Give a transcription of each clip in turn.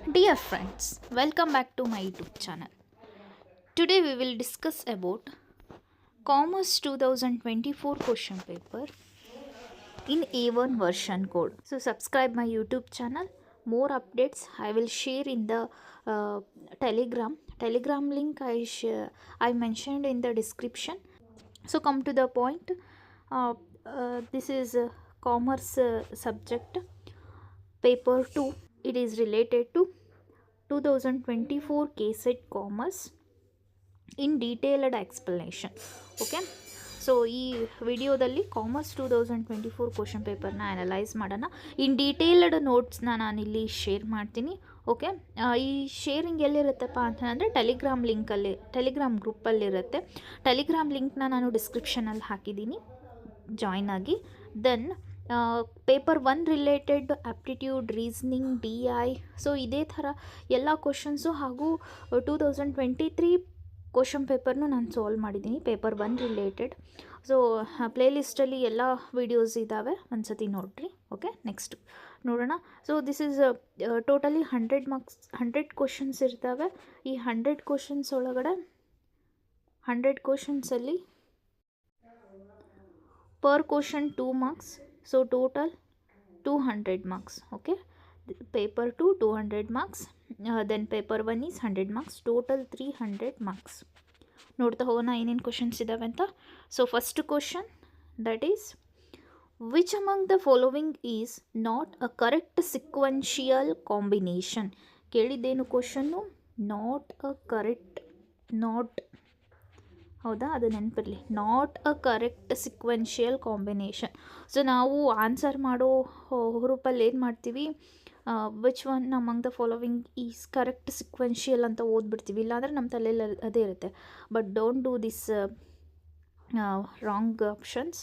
Dear friends, welcome back to my YouTube channel. Today we will discuss about Commerce 2024 question paper in A1 version code. So subscribe my YouTube channel. More updates I will share in the Telegram link I mentioned in the description. So come to the point. This is commerce subject paper 2. It is related to 2024 KSET Commerce in detailed explanation. Okay, so ಈ ವಿಡಿಯೋದಲ್ಲಿ commerce 2024 question ಪೇಪರ್ನ analyse ಮಾಡೋಣ. ಇನ್ detailed ನೋಟ್ಸ್ನ ನಾನಿಲ್ಲಿ share ಮಾಡ್ತೀನಿ. Okay, ಈ sharing ಎಲ್ಲಿರುತ್ತಪ್ಪ ಅಂತಂದರೆ Telegram ಗ್ರೂಪಲ್ಲಿರುತ್ತೆ. Telegram ಲಿಂಕ್ನ ನಾನು ಡಿಸ್ಕ್ರಿಪ್ಷನಲ್ಲಿ ಹಾಕಿದ್ದೀನಿ, ಜಾಯ್ನ್ ಆಗಿ. Then paper 1 related aptitude, reasoning, DI, so ಇದೇ ಥರ ಎಲ್ಲ ಕ್ವಶನ್ಸು ಹಾಗೂ 2023 ಕ್ವಶನ್ ಪೇಪರ್ನು ನಾನು ಸಾಲ್ವ್ ಮಾಡಿದ್ದೀನಿ ಪೇಪರ್ 1 ರಿಲೇಟೆಡ್. ಸೊ ಪ್ಲೇಲಿಸ್ಟಲ್ಲಿ ಎಲ್ಲ ವೀಡಿಯೋಸ್ ಇದ್ದಾವೆ, ಒಂದು ಸತಿ ನೋಡಿರಿ. ಓಕೆ, ನೆಕ್ಸ್ಟ್ ನೋಡೋಣ. So this is totally 100 questions ಇರ್ತವೆ. ಈ 100 ಕ್ವಶನ್ಸ್ ಒಳಗಡೆ 100 ಕ್ವಶನ್ಸಲ್ಲಿ per question 2 marks, so total 200 marks. Okay, paper 2 200 marks, then paper 1 is 100 marks, total 300 marks. ನೋಡ್ತಾ ಹೋಗೋಣ ಏನೇನು ಕ್ವಶನ್ಸ್ ಇದ್ದಾವೆ ಅಂತ. So first question, that is which among the following is not a correct sequential combination. ಕೇಳಿದ್ದೇನು question? Not ಹೌದಾ, ಅದು ನೆನಪಿರಲಿ, not a correct sequential combination. So ನಾವು ಆನ್ಸರ್ ಮಾಡೋ ಹುರುಪಲ್ಲಿ ಏನು ಮಾಡ್ತೀವಿ, which one among the following is correct sequential ಅಂತ ಓದ್ಬಿಡ್ತೀವಿ, ಇಲ್ಲಾಂದರೆ ನಮ್ಮ ತಲೆಯಲ್ಲಿ ಅದೇ ಇರುತ್ತೆ. But don't do this wrong options.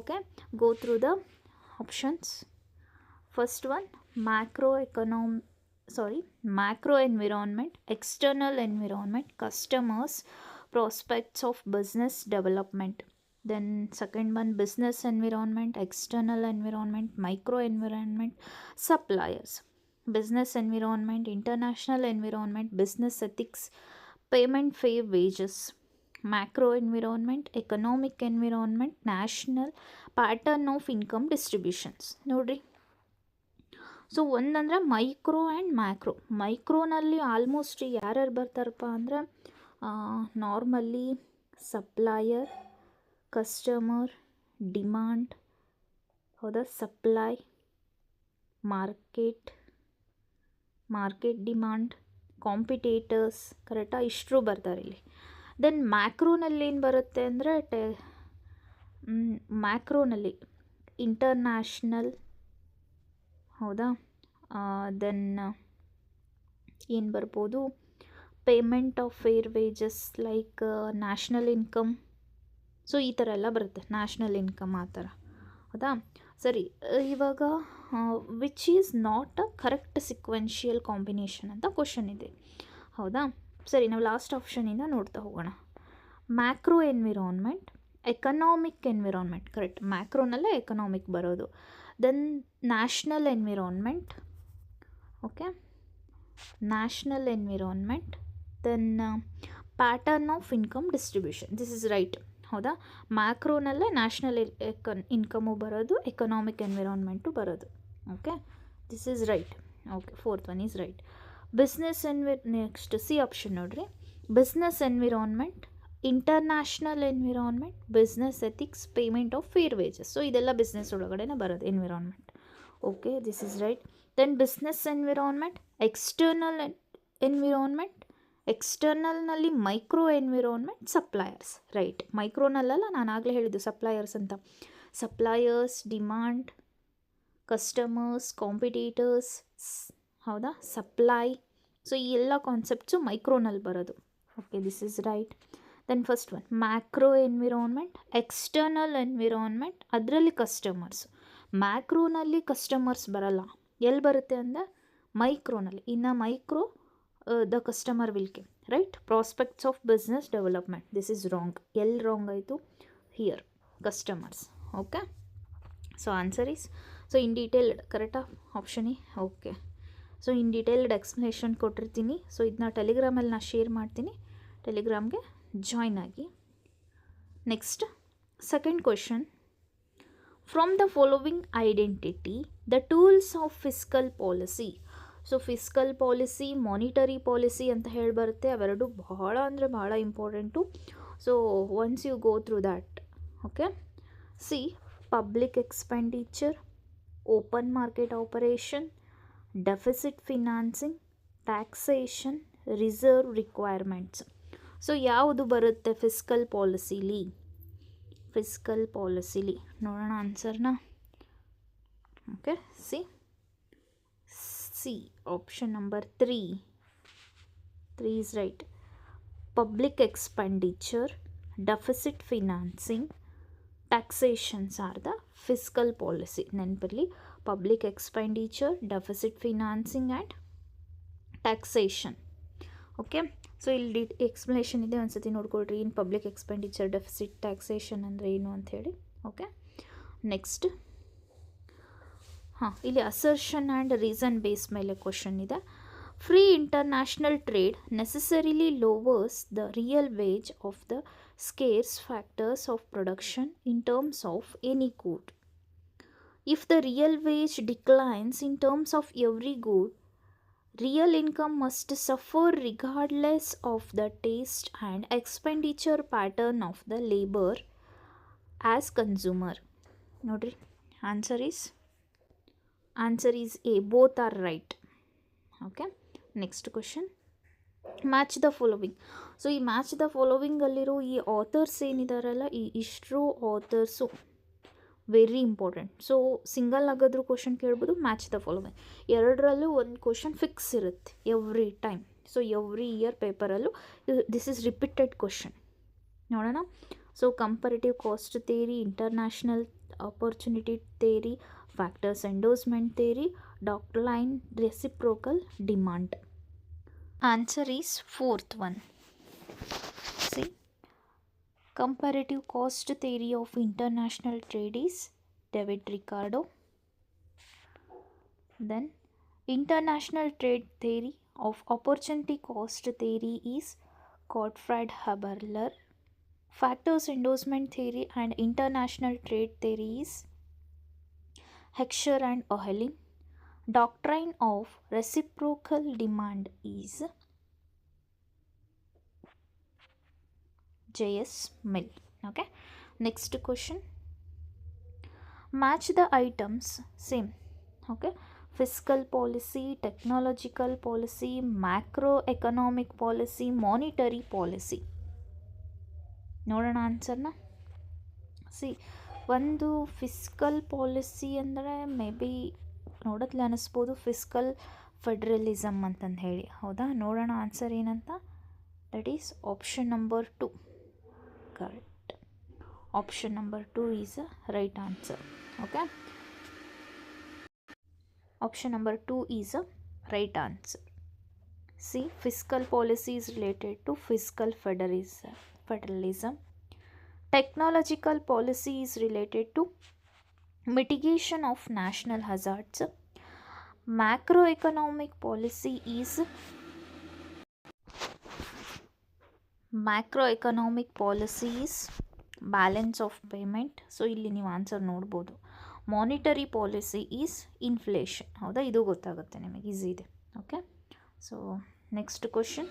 Okay, go through the options. First one, macro environment, external environment, customers, prospects of business development. Then second one, business environment, external environment, micro environment, suppliers, business environment, international environment, business ethics, payment fair wages, macro environment, economic environment, national pattern of income distributions. ನೋಡ್ರಿ, so ಒಂದಂದರೆ micro and macro. ಮೈಕ್ರೋನಲ್ಲಿ almost ಯಾರ್ಯಾರು ಬರ್ತಾರಪ್ಪ ಅಂದರೆ normally supplier, customer, demand, ಹೌದಾ, supply, market demand, competitors, ಕರೆಕ್ಟಾ, ಇಷ್ಟರು ಬರ್ತಾರೆ ಇಲ್ಲಿ. ದೆನ್ ಮ್ಯಾಕ್ರೋನಲ್ಲಿ ಏನು ಬರುತ್ತೆ ಅಂದರೆ ಮ್ಯಾಕ್ರೋನಲ್ಲಿ ಇಂಟರ್ನ್ಯಾಷನಲ್, ಹೌದಾ, ದೆನ್ ಏನು ಬರ್ಬೋದು, payment of fair wages, like national income. So ಈ ಥರ ಎಲ್ಲ ಬರುತ್ತೆ, ನ್ಯಾಷನಲ್ ಇನ್ಕಮ್ ಆ ಥರ, ಹೌದಾ. ಸರಿ, ಇವಾಗ which is not a correct sequential combination ಅಂತ ಕ್ವಶನ್ ಇದೆ, ಹೌದಾ. ಸರಿ, ನಾವು ಲಾಸ್ಟ್ ಆಪ್ಷನಿಂದ ನೋಡ್ತಾ ಹೋಗೋಣ. Macro environment, economic environment, correct, ಮ್ಯಾಕ್ರೋನಲ್ಲೇ ಎಕನಾಮಿಕ್ ಬರೋದು. Then national environment, okay, national environment. Then pattern of income distribution, this is right, ಹೌದಾ. ಮ್ಯಾಕ್ರೋನಲ್ಲೇ ನ್ಯಾಷನಲ್ ಇನ್ಕಮು ಬರೋದು, ಎಕನಾಮಿಕ್ ಎನ್ವಿರಾನ್ಮೆಂಟು ಬರೋದು. Okay, this is right. Okay, fourth one is right. Business next C option ನೋಡ್ರಿ. Business environment, international environment, business ethics, payment of fair wages. So ಇದೆಲ್ಲ business ಒಳಗಡೆನೇ ಬರೋದು environment. Okay, this is right. Then business environment, external environment, ಎಕ್ಸ್ಟರ್ನಲ್ನಲ್ಲಿ micro environment, suppliers, right. ಮೈಕ್ರೋನಲ್ಲ, ನಾನು ಆಗಲೇ ಹೇಳಿದ್ದು suppliers ಅಂತ. ಸಪ್ಲೈಯರ್ಸ್, ಡಿಮಾಂಡ್, ಕಸ್ಟಮರ್ಸ್, ಕಾಂಪಿಟೇಟರ್ಸ್, ಹೌದಾ, ಸಪ್ಲೈ. ಸೊ ಈ ಎಲ್ಲ ಕಾನ್ಸೆಪ್ಟ್ಸು ಮೈಕ್ರೋನಲ್ಲಿ ಬರೋದು. Okay, this is right. Then first one macro environment, external environment, ಅದರಲ್ಲಿ ಕಸ್ಟಮರ್ಸ್. ಮ್ಯಾಕ್ರೋನಲ್ಲಿ ಕಸ್ಟಮರ್ಸ್ ಬರಲ್ಲ, ಎಲ್ಲಿ ಬರುತ್ತೆ ಅಂದರೆ ಮೈಕ್ರೋನಲ್ಲಿ. ಇನ್ನು ಮೈಕ್ರೋ ದ ಕಸ್ಟಮರ್ ವಿಲ್ ಕೆ, right. Prospects of business development, this is wrong. ಎಲ್ಲಿ ರಾಂಗ್ ಆಯಿತು? Here, customers. Okay, so answer is, so in detailed ಕರೆಕ್ಟಾ option A. Okay, so in detailed explanation ಕೊಟ್ಟಿರ್ತೀನಿ. ಸೊ ಇದನ್ನ ಟೆಲಿಗ್ರಾಮಲ್ಲಿ ನಾನು ಶೇರ್ ಮಾಡ್ತೀನಿ, ಟೆಲಿಗ್ರಾಮ್ಗೆ ಜಾಯ್ನ್ ಆಗಿ. Next second question, from the following identity the tools of fiscal policy. So fiscal policy, monetary policy ಅಂತ ಹೇಳಿ ಬರುತ್ತೆ. ಅವೆರಡು ಬಹಳ ಅಂದರೆ ಬಹಳ important. So once you go through that, okay. C, public expenditure, open market operation, deficit financing, taxation, reserve requirements. So ಯಾವುದು ಬರುತ್ತೆ fiscal ಪಾಲಿಸಿಲಿ? ಫಿಸ್ಕಲ್ ಪಾಲಿಸಿಲಿ ನೋಡೋಣ ಆನ್ಸರ್ನ. Okay, C option number 3 is right. Public expenditure, deficit financing, taxations are the fiscal policy. ನೆನಪಿರಲಿ, public expenditure, deficit financing and taxation. Okay, so ಇಲ್ಲಿ explanation ಇದೆ, ಒಂದ್ಸತಿ ನೋಡ್ಕೊಳ್ರಿ. In public expenditure, deficit, taxation ಅಂದರೆ ಏನು ಅಂಥೇಳಿ. ಓಕೆ, ನೆಕ್ಸ್ಟ್ ಇಲ್ಲಿ assertion and reason base ಮೇಲೆ ಕ್ವಶನ್ ಇದೆ. Free international trade necessarily lowers the real wage of the scarce factors of production in terms of any good. If the real wage declines in terms of every good, real income must suffer regardless of the taste and expenditure pattern of the labor as consumer. Nodri, answer is A, both are right. Okay, next question, match the following. So ಈ match the following ಅಲ್ಲಿರೋ ಈ authors ಏನಿದಾರಲ್ಲ, ಈ ಇಷ್ಟರು authors very important. So single ಆಗಾದರೂ question ಕೇಳ್ಬೋದು, match the following ಎರಡರಲ್ಲೂ ಒಂದು ಕ್ವಶನ್ ಫಿಕ್ಸ್ ಇರುತ್ತೆ every time. So every year ಪೇಪರಲ್ಲೂ ದಿಸ್ ಇಸ್ ರಿಪೀಟೆಡ್ ಕ್ವಶನ್. ನೋಡೋಣ. So comparative cost theory, international opportunity theory, factors endowment theory, doctrine reciprocal demand. Answer is fourth one. C, comparative cost theory of international trade is David Ricardo. Then international trade theory of opportunity cost theory is Gottfried Haberler. Factors endorsement theory and international trade theory is Heckscher and Oehling. Doctrine of reciprocal demand is J.S. Mill. Okay, next question, match the items. Same. Okay, fiscal policy, technological policy, macroeconomic policy, monetary policy. ನೋಡೋಣ ಆನ್ಸರ್ನ. C, ಒಂದು fiscal policy ಅಂದರೆ may be ನೋಡೋದ್ಲೆ ಅನ್ನಿಸ್ಬೋದು fiscal federalism ಅಂತಂದು ಹೇಳಿ. ಹೌದಾ, ನೋಡೋಣ answer ಏನಂತ. That is option number 2. correct. Option number 2 is a right answer. Okay, option number 2 is a right answer. See, fiscal policy is related to fiscal federalism. Technological policy is related to mitigation of national hazards. Macroeconomic policy is balance of payment. So ಇಲ್ಲಿ ನೀವು answer ನೋಡ್ಬೋದು. Monetary policy is inflation. ಹೌದಾ, ಇದು ಗೊತ್ತಾಗುತ್ತೆ ನಿಮಗೆ, easy ಇದೆ. Okay, so next question.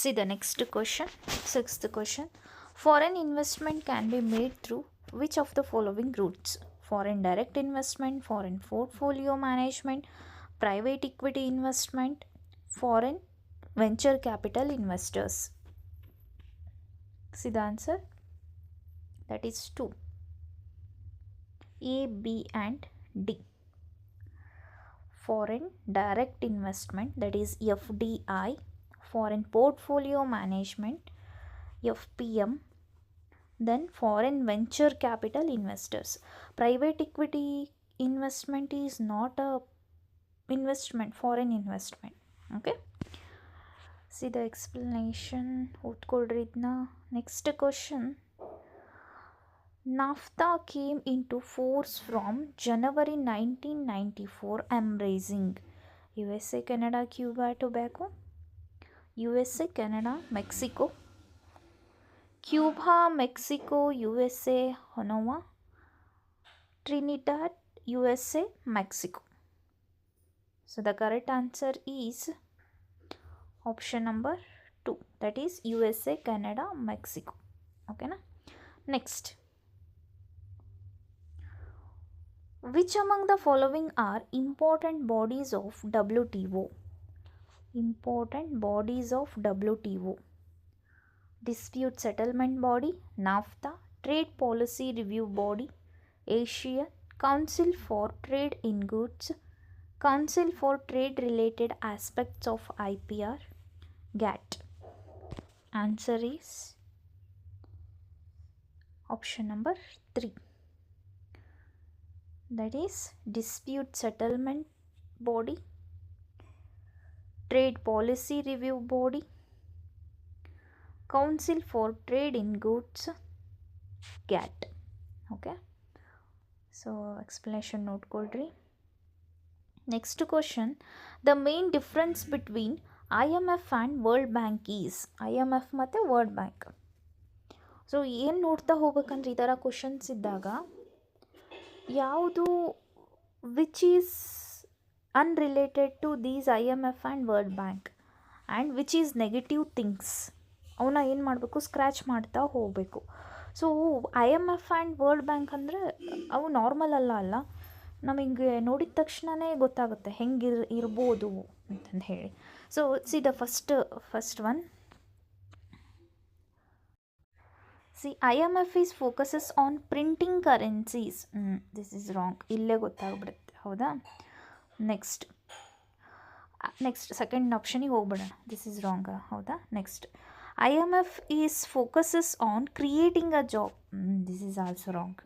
C the next question, sixth question. Foreign investment can be made through which of the following roots? Foreign direct investment, foreign portfolio management, private equity investment, foreign venture capital investors. See the answer, that is 2, A, B and D. Foreign direct investment, that is FDI, foreign portfolio management, FPM, then foreign venture capital investors. Private equity investment is not a investment, foreign investment. Okay, see the explanation. ಓದ್ಕೊಳ್ರಿ ಇದನ್ನ. Next question, NAFTA came into force from January 1994, embracing USA, Canada, Cuba, Tobacco, USA, Canada, Mexico, Cuba, Mexico, USA, Honova, Trinidad, USA, Mexico. So the correct answer is option number 2, that is USA, Canada, Mexico. Okay na? Next, which among the following are important bodies of WTO? Important bodies of WTO: Dispute Settlement Body, NAFTA, Trade Policy Review Body, Asian Council for Trade in Goods, Council for Trade Related Aspects of IPR, GATT. Answer is option number 3, that is Dispute Settlement Body, Trade Policy Review Body, Council for Trade in Goods, GATT. Okay, so explanation ನೋಡ್ಕೊಳ್ರಿ. Next question, the main difference between IMF and World Bank is? IMF ಮತ್ತು world bank. So ಏನು ನೋಡ್ತಾ ಹೋಗ್ಬೇಕಂದ್ರೆ ಈ ಥರ questions ಇದ್ದಾಗ ಯಾವುದು which is unrelated to these IMF and world bank and which is negative things, ಅವನ್ನ ಏನು ಮಾಡಬೇಕು, ಸ್ಕ್ರ್ಯಾಚ್ ಮಾಡ್ತಾ ಹೋಗಬೇಕು. So IMF and world bank ಅಂದರೆ ಅವು ನಾರ್ಮಲ್ ಅಲ್ಲ, ನಮಗೆ ನೋಡಿದ ತಕ್ಷಣವೇ ಗೊತ್ತಾಗುತ್ತೆ ಹೆಂಗೆ ಇರ್ಬೋದು ಅಂತಂದು ಹೇಳಿ. So see the first one, see IMF is focuses on printing currencies. This is wrong, ಇಲ್ಲೇ ಗೊತ್ತಾಗ್ಬಿಡುತ್ತೆ. ಹೌದಾ? ನೆಕ್ಸ್ಟ್ ಸೆಕೆಂಡ್ ಆಪ್ಷನಿಗೆ ಹೋಗ್ಬಿಡೋಣ. This is wrong. ಹೌದಾ? Next, IMF is focuses on creating a job. This is also wrong.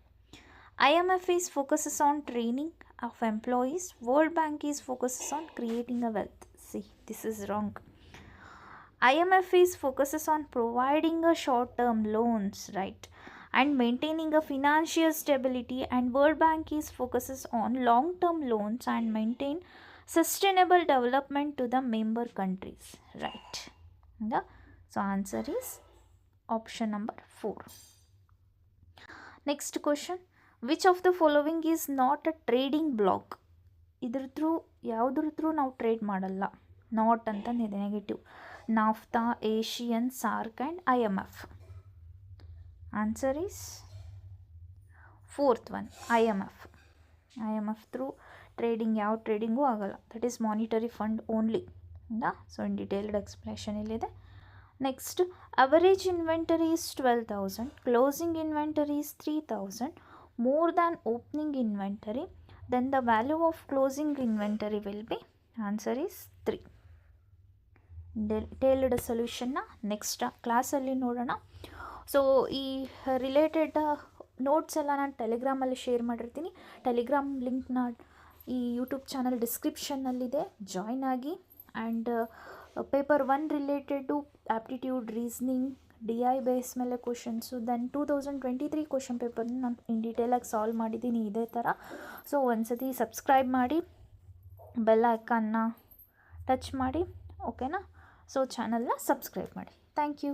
IMF is focuses on training of employees. World Bank is focuses on creating a wealth. See, this is wrong. IMF is focuses on providing a short-term loans, right, and maintaining a financial stability. And World Bank is focuses on long-term loans and maintain sustainable development to the member countries, right? So answer is option number 4. Next question, which of the following is not a trading block? ಯಾವುದ್ರ through ನಾವು trade ಮಾಡಲ್ಲ, not ಅಂತಂದಿದೆ negative. NAFTA, ASEAN, SAARC and IMF. Answer is fourth one, IMF through trading, ಯಾವ ಟ್ರೇಡಿಂಗೂ ಆಗಲ್ಲ. That is monetary fund only. So in detailed explanation ಇಲ್ಲಿದೆ. Next, average inventory is 12,000, closing inventory is 3,000, more than opening inventory, then the value of closing inventory will be, answer is 3. Detailed solution na next ಕ್ಲಾಸಲ್ಲಿ ನೋಡೋಣ. So ಈ related notes ಎಲ್ಲ ನಾನು ಟೆಲಿಗ್ರಾಮಲ್ಲಿ share ಮಾಡಿರ್ತೀನಿ. Telegram ಲಿಂಕ್ನ ಈ YouTube channel ಡಿಸ್ಕ್ರಿಪ್ಷನ್ನಲ್ಲಿದೆ, join ಆಗಿ. And paper 1 related aptitude, reasoning, DI base ಮೇಲೆ ಕ್ವಶನ್ಸು, ದೆನ್ 2023 ಕ್ವಶನ್ ಪೇಪರ್ನ ನಾನು ಇನ್ ಡೀಟೇಲಾಗಿ ಸಾಲ್ವ್ ಮಾಡಿದ್ದೀನಿ ಇದೇ ಥರ. ಸೊ ಒಂದ್ಸತಿ ಸಬ್ಸ್ಕ್ರೈಬ್ ಮಾಡಿ, ಬೆಲ್ ಐಕಾನ್ನ ಟಚ್ ಮಾಡಿ, ಓಕೆನಾ? ಸೊ ಚಾನಲ್ನ ಸಬ್ಸ್ಕ್ರೈಬ್ ಮಾಡಿ. Thank you.